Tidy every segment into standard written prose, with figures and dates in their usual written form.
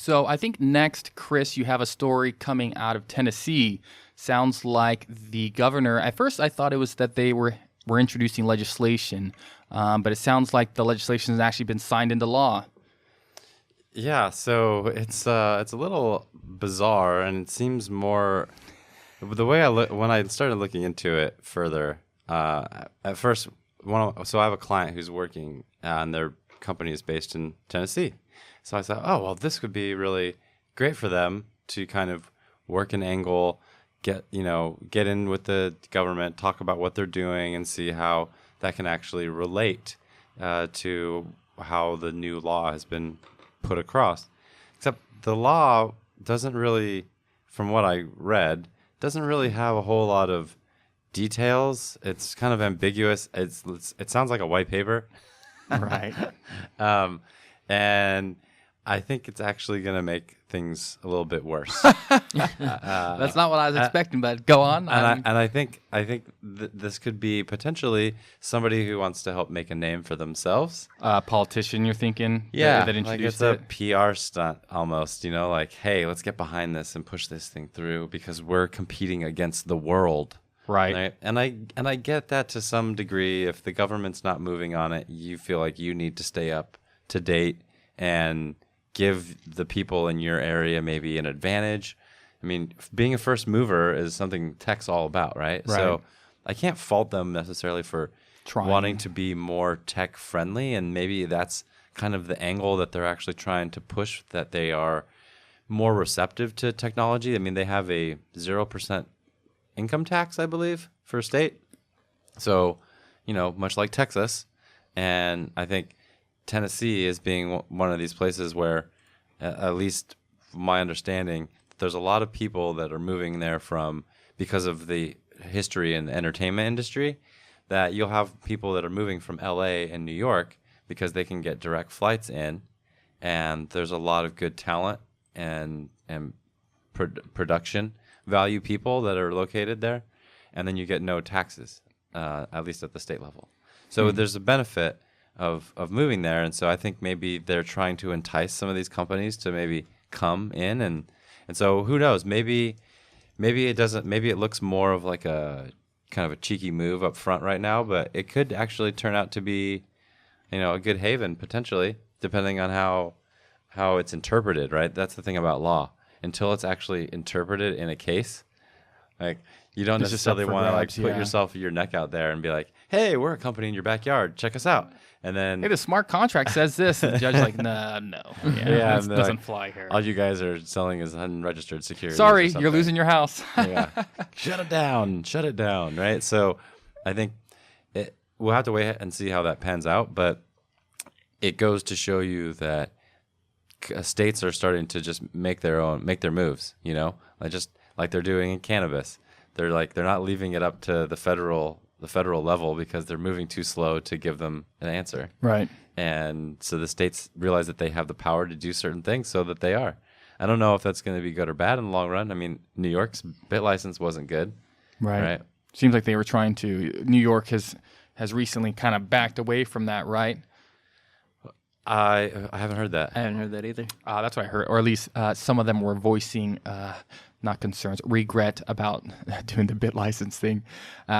So I think next, Chris, you have a story coming out of Tennessee. Sounds like the governor, at first I thought it was that they were introducing legislation, but it sounds like the legislation has actually been signed into law. Yeah, so it's a little bizarre, and it seems more the way when I started looking into it further. At first, so I have a client who's working, and their company is based in Tennessee. So I thought, oh well, this could be really great for them to kind of work an angle, get in with the government, talk about what they're doing, and see how that can actually relate to how the new law has been put across. Except the law doesn't really, from what I read, doesn't really have a whole lot of details. It's kind of ambiguous. It sounds like a white paper. Right. And I think it's actually going to make things a little bit worse. That's not what I was expecting, but go on. I think this could be potentially somebody who wants to help make a name for themselves. Politician, you're thinking? Yeah, that like introduced it's a PR stunt almost. Like, hey, let's get behind this and push this thing through because we're competing against the world. Right. And I get that to some degree. If the government's not moving on it, you feel like you need to stay up to date and give the people in your area maybe an advantage. I mean, being a first mover is something tech's all about, right? So I can't fault them necessarily for wanting to be more tech friendly, and maybe that's kind of the angle that they're actually trying to push, that they are more receptive to technology. I mean, they have a 0% income tax, I believe, for a state. So, much like Texas. And I think Tennessee is being one of these places where, at least from my understanding, there's a lot of people that are moving there because of the history in the entertainment industry, that you'll have people that are moving from LA and New York because they can get direct flights in, and there's a lot of good talent and production value people that are located there, and then you get no taxes, at least at the state level. So there's a benefit of moving there, and so I think maybe they're trying to entice some of these companies to maybe come in, and so who knows, maybe it doesn't, maybe it looks more of like a kind of a cheeky move up front right now, but it could actually turn out to be a good haven potentially, depending on how it's interpreted, right? That's the thing about law. Until it's actually interpreted in a case, like, you don't necessarily want to put your neck out there and be like, hey, we're a company in your backyard, check us out. And then, hey, the smart contract says this, and the judge's like, no. This doesn't fly here. All you guys are selling is unregistered securities. Sorry, you're losing your house. Shut it down, right? So I think we'll have to wait and see how that pans out, but it goes to show you that states are starting to just make their moves, like they're doing in cannabis. They're not leaving it up to the federal level because they're moving too slow to give them an answer. Right. And so the states realize that they have the power to do certain things, so that they are. I don't know if that's going to be good or bad in the long run. I mean, New York's bit license wasn't good. Right. Seems like they were trying to. New York has recently kind of backed away from that, right? I haven't heard that. I haven't heard that either. That's what I heard, or at least some of them were voicing not concerns, regret about doing the bit license thing,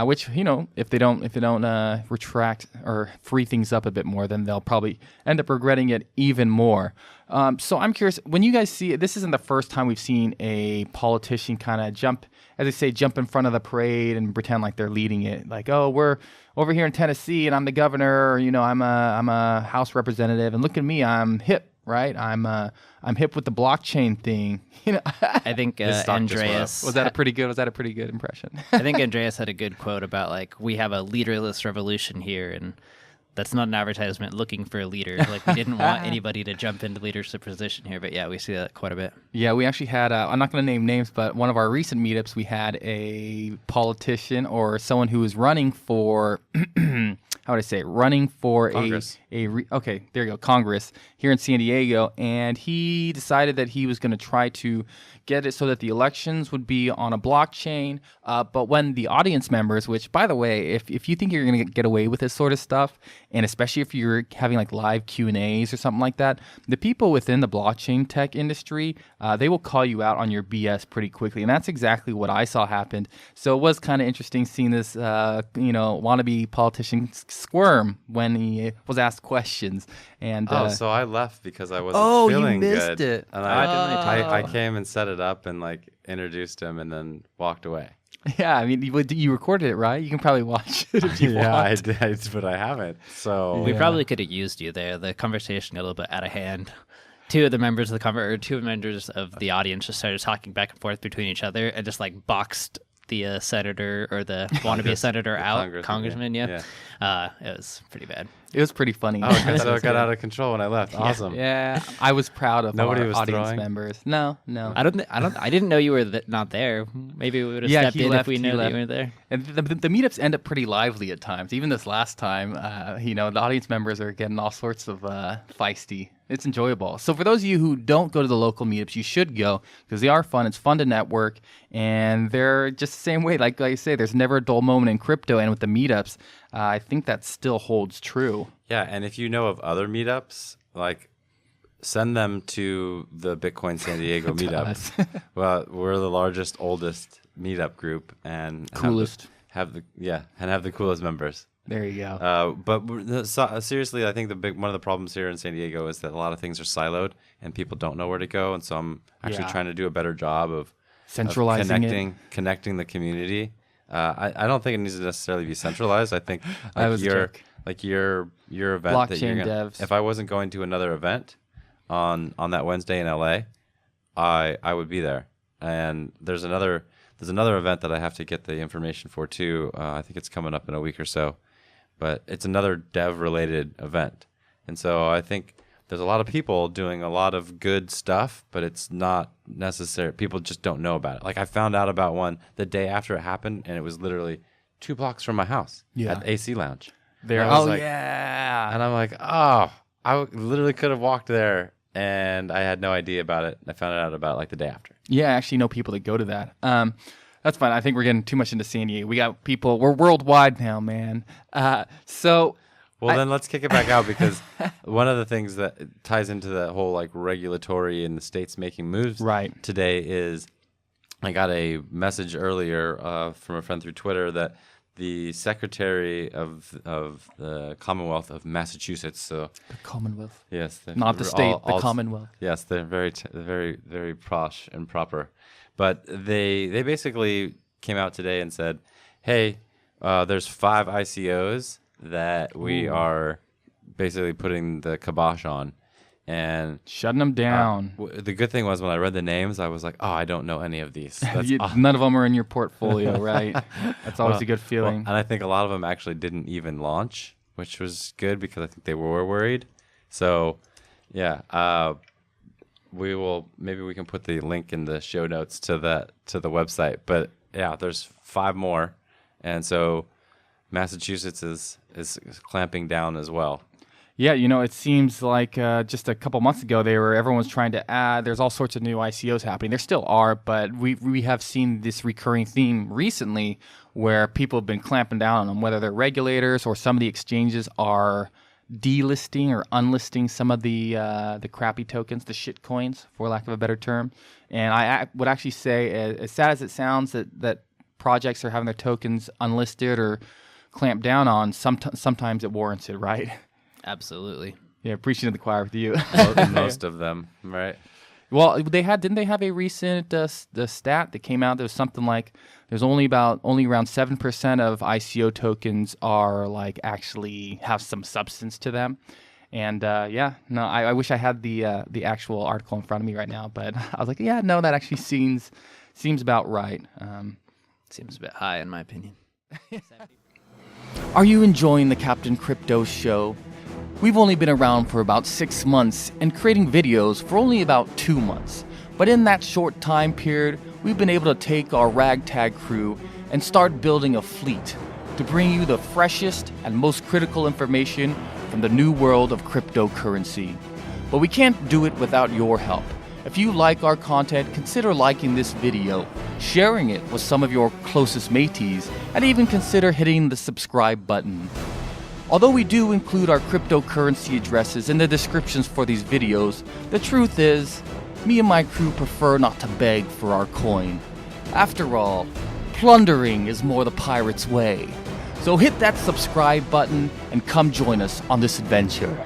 which, if they don't retract or free things up a bit more, then they'll probably end up regretting it even more. So I'm curious, when you guys see it, this isn't the first time we've seen a politician kind of jump in front of the parade and pretend like they're leading it. Like, oh, we're over here in Tennessee and I'm the governor, or, I'm a House representative, and look at me, I'm hip. Right, I'm hip with the blockchain thing. I think Andreas was that a pretty good impression? I think Andreas had a good quote about, like, we have a leaderless revolution here, and that's not an advertisement looking for a leader. Like, we didn't want anybody to jump into leadership position here, but yeah, we see that quite a bit. Yeah, we actually had, I'm not going to name names, but one of our recent meetups, we had a politician or someone who was running for, how would I say it? Running for Congress. Okay, there you go, Congress here in San Diego, and he decided that he was going to try to get it so that the elections would be on a blockchain, but when the audience members, which, by the way, if you think you're going to get away with this sort of stuff, and especially if you're having like live Q&As or something like that, the people within the blockchain tech industry, they will call you out on your BS pretty quickly, and that's exactly what I saw happened. So it was kind of interesting seeing this, wannabe politician squirm when he was asked questions. And so I left because I wasn't feeling you missed good. it. And I came and set it up and like introduced him and then walked away. Yeah, I mean, you recorded it, right? You can probably watch it if you want. I did, but I haven't. So We probably could have used you there. The conversation got a little bit out of hand. Two of the members of the audience just started talking back and forth between each other and just like boxed the senator or the wannabe senator out, congressman. Yeah. It was pretty bad. It was pretty funny. Oh, okay, so it got out of control when I left. Awesome. Yeah, I was proud of Nobody our was audience throwing? members. No. I didn't know you were not there. Maybe we would have stepped in if we knew that you were there. And the meetups end up pretty lively at times. Even this last time, the audience members are getting all sorts of feisty. It's enjoyable. So for those of you who don't go to the local meetups, you should go because they are fun. It's fun to network, and they're just the same way. Like I say, there's never a dull moment in crypto, and with the meetups, I think that still holds true. Yeah, and if you know of other meetups, like send them to the Bitcoin San Diego meetup. Well, we're the largest, oldest meetup group, and coolest. Have the coolest members. There you go. Seriously, I think one of the problems here in San Diego is that a lot of things are siloed and people don't know where to go. And so I'm actually trying to do a better job of centralizing connecting the community. I don't think it needs to necessarily be centralized. I think your event blockchain that you're devs. If I wasn't going to another event on that Wednesday in LA, I would be there. And there's another event that I have to get the information for too. I think it's coming up in a week or so. But it's another dev-related event. And so I think there's a lot of people doing a lot of good stuff, but it's not necessary. People just don't know about it. Like I found out about one the day after it happened, and it was literally 2 blocks from my house at the AC Lounge. There. And I'm like, I literally could have walked there, and I had no idea about it. I found out about it like the day after. Yeah, I actually know people that go to that. That's fine. I think we're getting too much into San Diego. We got people. We're worldwide now, man. Then let's kick it back out because one of the things that ties into that whole like regulatory and the states making moves today is I got a message earlier from a friend through Twitter that the Secretary of the Commonwealth of Massachusetts. So the Commonwealth. Yes, not the state. The Commonwealth. Yes, they're very, very posh and proper. But they basically came out today and said, "Hey, there's 5 ICOs that we are basically putting the kibosh on, and shutting them down." The good thing was when I read the names, I was like, "Oh, I don't know any of these." None of them are in your portfolio, right? That's always a good feeling. And I think a lot of them actually didn't even launch, which was good because I think they were worried. So, yeah. Maybe we can put the link in the show notes to the website. But yeah, there's 5 more, and so Massachusetts is clamping down as well. Yeah, it seems like just a couple months ago everyone was trying to add. There's all sorts of new ICOs happening. There still are, but we have seen this recurring theme recently where people have been clamping down on them, whether they're regulators or some of the exchanges are delisting or unlisting some of the crappy tokens, the shit coins, for lack of a better term. And I would actually say, as sad as it sounds, that projects are having their tokens unlisted or clamped down on, sometimes it warrants it, right? Absolutely. Yeah, preaching to the choir with you. Most of them, right? Well, didn't they have a recent the stat that came out? There was something like there's only around 7% of ICO tokens are like actually have some substance to them. And I wish I had the actual article in front of me right now, but I was like, that actually seems about right. Seems a bit high in my opinion. Are you enjoying the Captain Crypto Show? We've only been around for about 6 months and creating videos for only about 2 months. But in that short time period, we've been able to take our ragtag crew and start building a fleet to bring you the freshest and most critical information from the new world of cryptocurrency. But we can't do it without your help. If you like our content, consider liking this video, sharing it with some of your closest mateys, and even consider hitting the subscribe button. Although we do include our cryptocurrency addresses in the descriptions for these videos, the truth is, me and my crew prefer not to beg for our coin. After all, plundering is more the pirate's way. So hit that subscribe button and come join us on this adventure.